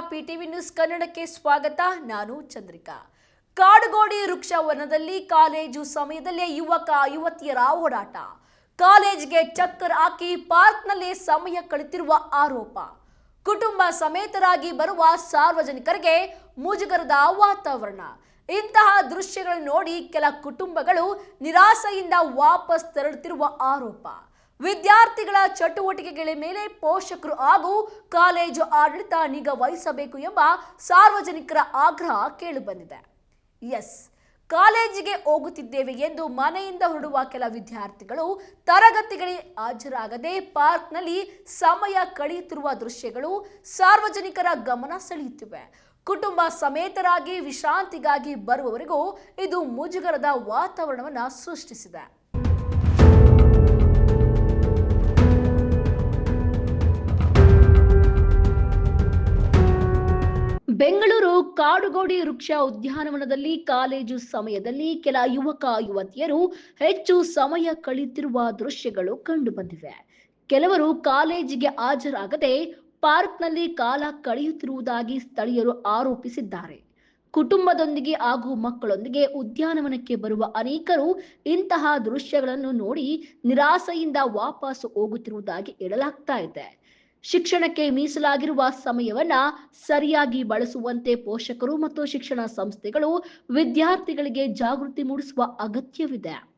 ಪಿಟಿವಿ news ಕನ್ನಡಕ್ಕೆ ಸ್ವಾಗತ. ನಾನು ಚಂದ್ರಿಕಾ. ಕಾಡುಗೋಡಿ ವೃಕ್ಷವನದಲ್ಲಿ ಕಾಲೇಜು ಸಮಯದಲ್ಲೇ ಯುವತಿಯರ ಓಡಾಟ, ಕಾಲೇಜಿಗೆ ಚಕ್ಕರ್ ಹಾಕಿ ಪಾರ್ಕ್ನಲ್ಲಿ ಸಮಯ ಕಳೆತಿರುವ ಆರೋಪ, ಕುಟುಂಬ ಸಮೇತರಾಗಿ ಬರುವ ಸಾರ್ವಜನಿಕರಿಗೆ ಮುಜುಗರದ ವಾತಾವರಣ. ಇಂತಹ ದೃಶ್ಯಗಳನ್ನು ನೋಡಿ ಕೆಲ ಕುಟುಂಬಗಳು ನಿರಾಸೆಯಿಂದ ವಾಪಸ್ ತೆರಳುತ್ತಿರುವ ಆರೋಪ. ವಿದ್ಯಾರ್ಥಿಗಳ ಚಟುವಟಿಕೆಗಳ ಮೇಲೆ ಪೋಷಕರು ಹಾಗೂ ಕಾಲೇಜು ಆಡಳಿತ ನಿಗಾ ವಹಿಸಬೇಕು ಎಂಬ ಸಾರ್ವಜನಿಕರ ಆಗ್ರಹ ಕೇಳಿಬಂದಿದೆ. ಕಾಲೇಜಿಗೆ ಹೋಗುತ್ತಿದ್ದೇವೆ ಎಂದು ಮನೆಯಿಂದ ಹೊರಡುವ ಕೆಲ ವಿದ್ಯಾರ್ಥಿಗಳು ತರಗತಿಗಳಿಗೆ ಹಾಜರಾಗದೆ ಪಾರ್ಕ್ನಲ್ಲಿ ಸಮಯ ಕಳೆಯುತ್ತಿರುವ ದೃಶ್ಯಗಳು ಸಾರ್ವಜನಿಕರ ಗಮನ ಸೆಳೆಯುತ್ತಿವೆ. ಕುಟುಂಬ ಸಮೇತರಾಗಿ ವಿಶ್ರಾಂತಿಗಾಗಿ ಬರುವವರೆಗೂ ಇದು ಮುಜುಗರದ ವಾತಾವರಣವನ್ನು ಸೃಷ್ಟಿಸಿದೆ. ಬೆಂಗಳೂರು ಕಾಡುಗೋಡಿ ವೃಕ್ಷ ಉದ್ಯಾನವನದಲ್ಲಿ ಕಾಲೇಜು ಸಮಯದಲ್ಲಿ ಕೆಲ ಯುವತಿಯರು ಹೆಚ್ಚು ಸಮಯ ಕಳೆಯುತ್ತಿರುವ ದೃಶ್ಯಗಳು ಕಂಡುಬಂದಿವೆ. ಕೆಲವರು ಕಾಲೇಜಿಗೆ ಹಾಜರಾಗದೆ ಪಾರ್ಕ್ನಲ್ಲಿ ಕಾಲ ಕಳೆಯುತ್ತಿರುವುದಾಗಿ ಸ್ಥಳೀಯರು ಆರೋಪಿಸಿದ್ದಾರೆ. ಕುಟುಂಬದೊಂದಿಗೆ ಹಾಗೂ ಮಕ್ಕಳೊಂದಿಗೆ ಉದ್ಯಾನವನಕ್ಕೆ ಬರುವ ಅನೇಕರು ಇಂತಹ ದೃಶ್ಯಗಳನ್ನು ನೋಡಿ ನಿರಾಸೆಯಿಂದ ವಾಪಸ್ ಹೋಗುತ್ತಿರುವುದಾಗಿ ಹೇಳಲಾಗ್ತಾ ಇದೆ. ಶಿಕ್ಷಣಕ್ಕೆ ಮೀಸಲಾಗಿರುವ ಸಮಯವನ್ನ ಸರಿಯಾಗಿ ಬಳಸುವಂತೆ ಪೋಷಕರು ಮತ್ತು ಶಿಕ್ಷಣ ಸಂಸ್ಥೆಗಳು ವಿದ್ಯಾರ್ಥಿಗಳಿಗೆ ಜಾಗೃತಿ ಮೂಡಿಸುವ ಅಗತ್ಯವಿದೆ.